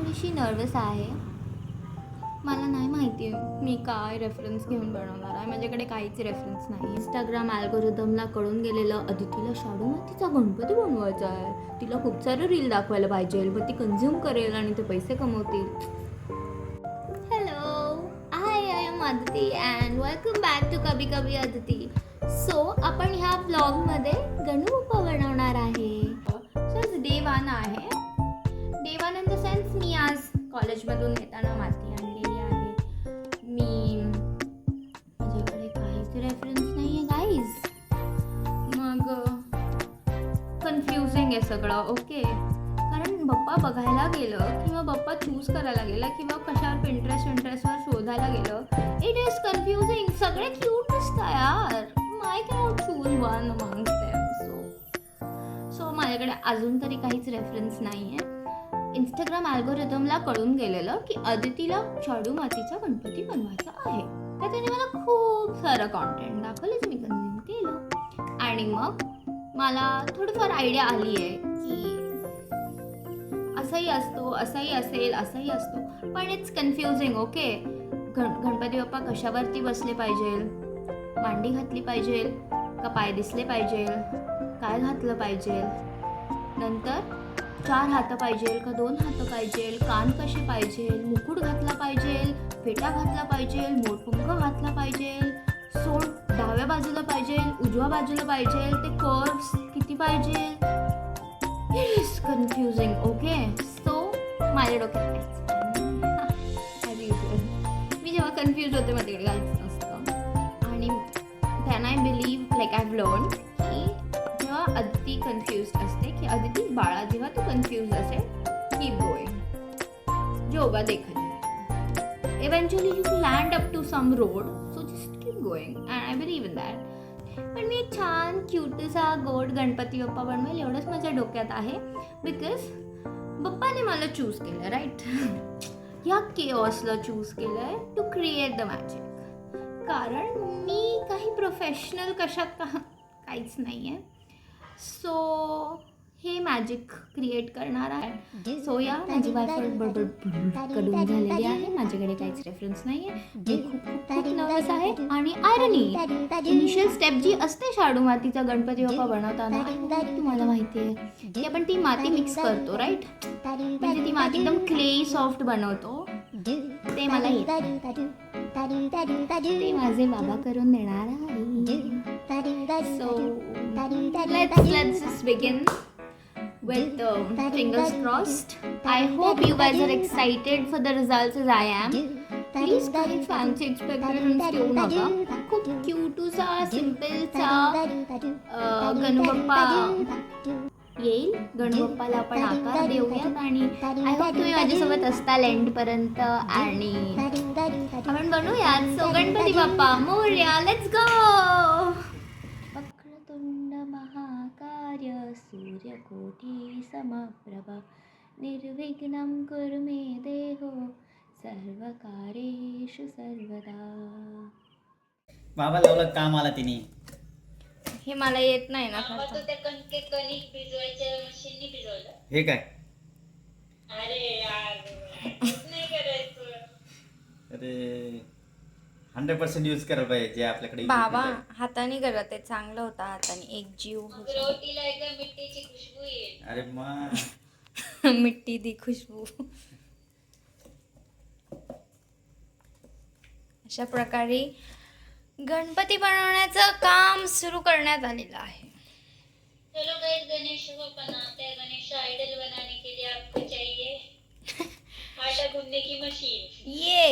थोडीशी नर्वस आहे. मला नाही माहिती मी काय रेफरन्स घेऊन बनवणार आहे. माझ्याकडे काहीच रेफरन्स नाही. इंस्टाग्राम अल्गोरिदमला कळून गेलेलं अदितीला शाडू मातीचा गणपती बनवायचा आहे. तिला खूप सारं रील दाखवायला पाहिजे, मग ती कन्झ्युम करेल आणि ते पैसे कमवतील. Hello, I am Aditi and welcome back to Kabhi Kabhi Aditi. So आपण ह्या व्लॉगमध्ये गणू बाप्पा बनवणार आहे. सो डे 1 आहे. डे 1 इन द सेन्स मी आज कॉलेजमधून येताना माती आणलेली आहे. माझ्याकडे काहीच रेफरन्स नाही आहे गाईज. मग कन्फ्युजिंग आहे सगळं. ओके, कारण बाप्पा बघायला गेलं किंवा बाप्पा चूज करायला गेलं किंवा कशावर इंटरेस्टवर शोधायला गेलं, इट इज कन्फ्युजिंग. सगळे क्यूट दिसतात यार. My cannot choose one among them. So माझ्याकडे अजून तरी काहीच रेफरन्स नाही आहे. इंस्टाग्राम अल्गोरिदमला कळून गेलेलं की अदितीला शाडू मातीचा गणपती बनवायचा आहे. तर त्याने मला खूप सारं कॉन्टेंट दाखवलं जे मी कन्झ्युम केलं. आणि मग मला थोडीफार आयडिया आली आहे की असंही असतो, असंही असेल, असंही असतो. पण it's confusing. Okay, Ganpati Bappa कशावरती बसले पाहिजे, मांडी घातली पाहिजे का पाय दिसले पाहिजे, काय घातलं पाहिजे, नंतर 4 हात पाहिजे का 2 हात पाहिजे, कान कसे पाहिजे, मुकुट घातला पाहिजे, फेटा घातला पाहिजे, मोरपंख घातला पाहिजे, सोंड डाव्या बाजूला पाहिजे, उजव्या बाजूला पाहिजे, ते कर्व्स किती पाहिजे. It is confusing. Okay, so माझ्या डोक्यात मी जेव्हा कन्फ्यूज होते माझ्याकडे काहीच नसतं. आणि then I believe like I have learn की जेव्हा अदिती कन्फ्युज असते, की अदिती बाळा जेव्हा तू कन्फ्युज असेल, कीप गोईंग, जो होगा देखा जाएगा. Eventually you land up to some road, so just keep going and I believe in that. पण मी एक छान क्यूटसा गोड गणपती बाप्पा बनवेल एवढंच माझ्या डोक्यात आहे. बिकॉज बाप्पाने मला चूज केलं, राईट. ह्या केओसला चूज केलं आहे टू क्रिएट द मॅजिक. कारण मी काही प्रोफेशनल काहीच नाही आहे. सो हे मॅजिक क्रिएट करणार आहे. सो या माझी वायफळ बडबड कडून झालेली आहे. माझ्याकडे काहीच रेफरन्स नाही आहे. मी खूप नर्वस आहे. आणि आयरनी इनिशियल स्टेप जी असते शाडू मातीचा गणपती बाप्पा बनवताना, तुम्हाला माहिती आहे की आपण ती माती मिक्स करतो, राईट. म्हणजे ती माती एकदम क्ले सॉफ्ट बनवतो. ते मला ते माझे बाबा करून देणार आहे. So let's just begin with fingers crossed. I hope you guys are excited for the results as I am. Please काही फॅन्सी एक्सपेक्टेशन्स ठेवू नका. खूप क्यूटूसा सिम्पलचा गणपप्पा येईल. गणपप्पाला आपण आकार देऊयात आणि आय होप तुम्ही माझ्यासोबत असताल एंडपर्यंत आणि आपण बनवूयात. सो गणपती बाप्पा मोरया, लेट्स गो. वक्रतुंड महाकाय सूर्यकोटी समप्रभा निर्विघ्नं कुरु मे देहो सर्वकार्येषु सर्वदा. बाबा लावलं काम आला तिने. हे मला येत नाही ना. तू त्या कणिक भिजवायच्या मशीननी भिजवलं. हे काय? अरे यार, नाही करायचं. अरे 100% यूज करायला पाहिजे जे आपल्याकडे बाबा हाताने करत आहे. चांगलं होता हाताने. एक जीव रोटीला एकदम मिठीची खुशबू येईल. अरे मा मिट्टी दी खुशबू. अशा प्रकारे गणपती बनवण्याचं काम सुरू करण्यात आलेलं आहे. चलो गाइस, गणेश को बनाते हैं. गणेश आइडल बनाने के लिए आपको चाहिए आटा गूंदने की मशीन. ये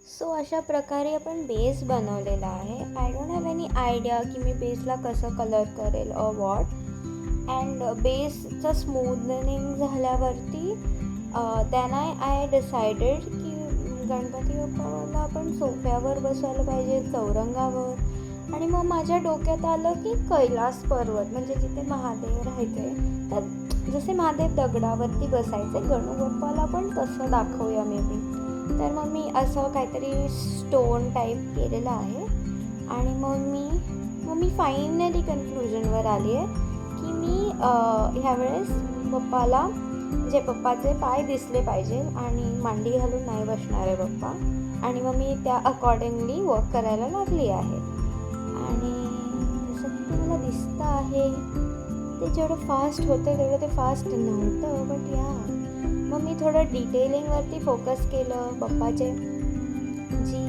सो अशा प्रकारे आपण बेस बनवलेला आहे. I don't have any idea की मी बेसला कसं कलर करेल और वॉट. अँड बेसचं स्मूदनिंग झाल्यावरती दॅन आय डिसाइडेड की गणपती बाप्पाला आपण सोफ्यावर बसवायला पाहिजे, चौरंगावर. आणि मग माझ्या डोक्यात आलं की कैलास पर्वत म्हणजे जिथे महादेव राहायचे, तर जसे महादेव दगडावरती बसायचे, गणू बाप्पाला पण तसं दाखवूया मे बी. तर मग मी असं काहीतरी स्टोन टाईप केलेलं आहे. आणि मग मी मग मी फायनली कन्क्लुजनवर आली आहे की मी ह्यावेळेस पप्पाला म्हणजे पप्पाचे पाय दिसले पाहिजे आणि मांडी घालून नाही बसणार आहे पप्पा. आणि मग मी त्या अकॉर्डिंगली वॉक करायला लागली आहे. आणि जसं की ते मला दिसतं आहे ते जेवढं फास्ट होतं तेवढं ते फास्ट नव्हतं, बट या मग मी थोडं डिटेलिंगवरती फोकस केलं. पप्पाचे जी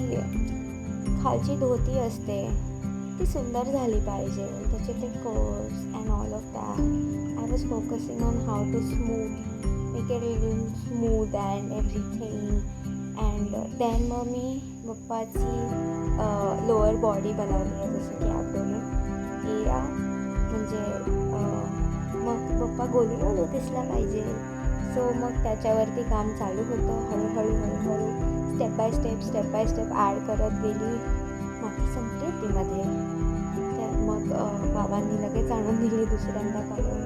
खालची धोती असते ती सुंदर झाली पाहिजे, त्याचे ते curves and all of that. I was focusing on how to make it little smooth and everything. And then मग मी पप्पाची लोअर बॉडी बनवली आहे, जसं की ॲबडोमेन एरिया. म्हणजे मग पप्पा गोलू दिसला पाहिजे. सो मग त्याच्यावरती काम चालू होतं. हळूहळू स्टेप बाय स्टेप ॲड करत गेली. माती संपली होती मध्ये, तर मग बाबांनी लगेच आणून दिली दुसऱ्यांदा काढून.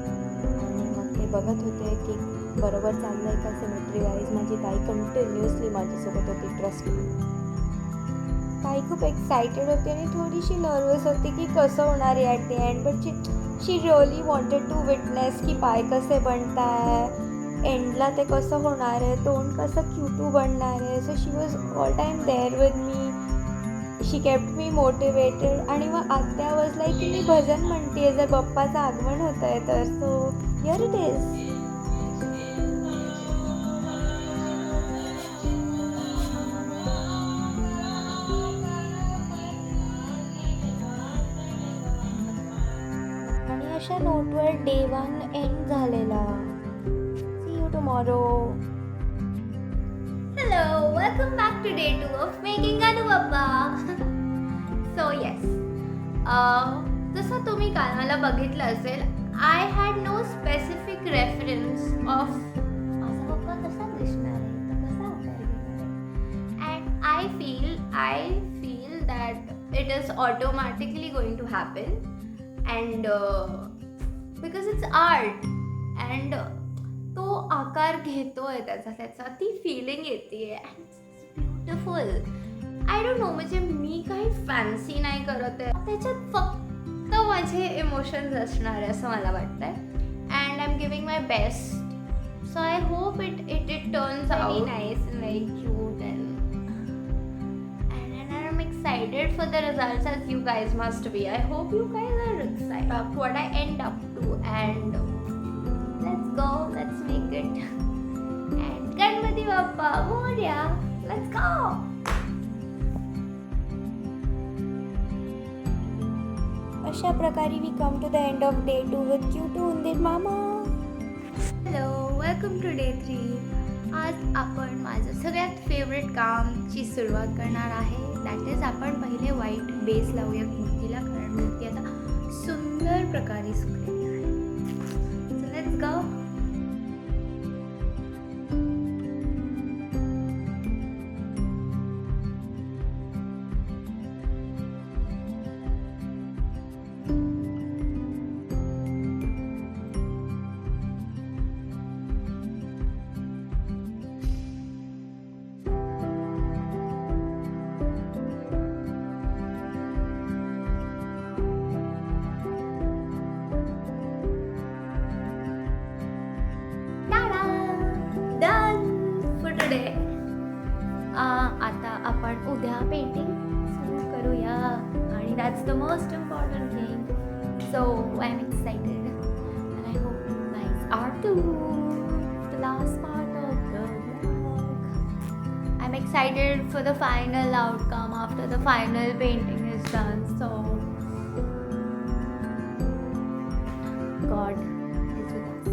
आणि मग ते बघत होते की बरोबर चाललं आहे का सिमेट्री वाईज. माझी ताई कंटिन्युअसली माझ्यासोबत होती, ट्रस्ट मी. ताई खूप एक्सायटेड होती आणि थोडीशी नर्वस होती की कसं होणार आहे at the end. But she really wanted to witness की पाय कसे बनत आहे, एंडला ते कसं होणार आहे, तोंड कसं क्यूटू बनणार आहे. So she was all time there with me. She kept me motivated. आणि मग आत्या वॉज लाईक की मी भजन म्हणते जर बाप्पाचं आगमन होतं आहे तर. So here it is. आणि अशा नोटवर डे 1 एंड झालेला. See you tomorrow. Hello, welcome back to day 2 of making Ganu Bappa. So yes, जसं तुम्ही काल मला बघितलं असेल, I had no specific reference of माझा पप्पा कसा दिसणार आहे, तो कसा आकार घेणार आहे. And I feel that it is automatically going to happen. And because it's art and तो आकार घेतोय त्याचा ती फिलिंग येते. ब्युटिफुल. आय डोंट नो, म्हणजे मी काही फॅन्सी नाही करत आहे, त्याच्यात फक्त माझे इमोशन्स असणार आहे असं मला वाटतंय. And I am giving my best. So I hope it turns out nice, very cute and I'm excited for the results as you guys must be. I hope you guys are excited about what I end up to, and let's go, let's make it. And Ganpati Bappa Moria, let's go. अशा प्रकारे we come to the end of day 2 with cute उंदीर मामा. Hello, welcome to day 3. आज आपण माझं सगळ्यात favourite कामची सुरुवात करणार आहे. दॅट इज आपण पहिले व्हाईट बेस लावूया मूर्तीला, कारण मूर्ती आता सुंदर प्रकारे सुकलेली आहे. So let's go. आता आपण उद्या पेंटिंग सुरू करूया आणि that's the most important thing. So I am excited and I hope you guys are too. The last part of the vlog. I'm excited for the final outcome after the final painting is done. So God is with us.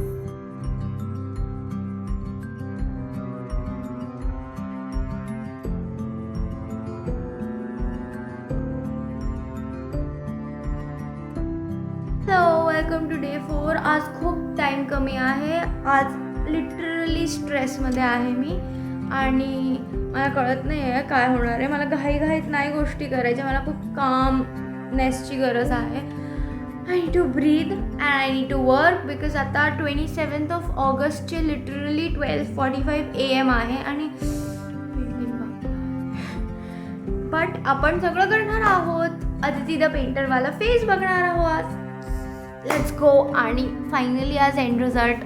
Welcome to day 4. आज खूप time कमी आहे. आज literally स्ट्रेसमध्ये आहे मी आणि मला कळत नाही आहे काय होणार आहे. मला घाईघाईत नाही गोष्टी करायच्या. मला खूप कामनेसची गरज आहे. I need to breathe and I need to work because आता 27th of Augustचे लिटरली 12:45 AM आहे आणि बट आपण सगळं करणार आहोत. अदिती द पेंटरवाला फेस बघणार आहोत. Let's go. आणि फायनली आज एंड रिझल्ट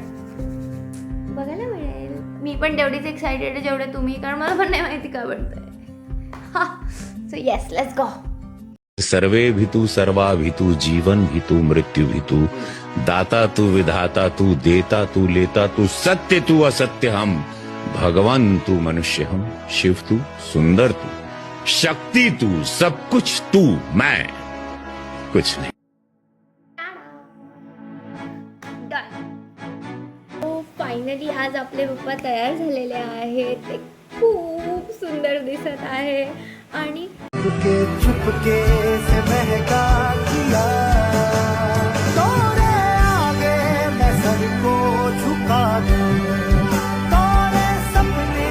बघायला मिळेल. मी पण तेवढीच एक्सायटेड आहे जेवढे तुम्ही, कारण मला पण नाही माहिती का बनतंय. So yes, let's go. सर्वे भितु सर्वा भितु जीवन भितु मृत्यु भितु दाता तू विधाता तू देता तू लेता तू सत्य तू असत्य हम भगवान तू मनुष्य हम शिव तू सुंदर तू शक्ति तू सब कुछ तू मैं कुछ नहीं. फायनली आज आपले पप्पा तयार झालेले आहेत. ते खूप सुंदर दिसत आहे. आणि चुपके से महका किया तोरे आगे मैं सर को झुका दूं तोरे सपने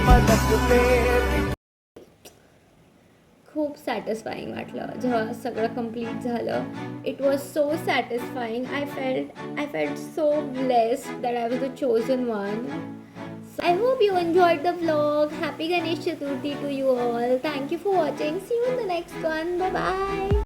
पलक पे. खूप सॅटिस्फाईंग वाटलं जेव्हा सगळं कम्प्लीट झालं. It was so satisfying. I felt so blessed that I was the chosen one. I hope you enjoyed the vlog. Happy Ganesh Chaturthi to you all. Thank you for watching. See you in the next one. Bye bye.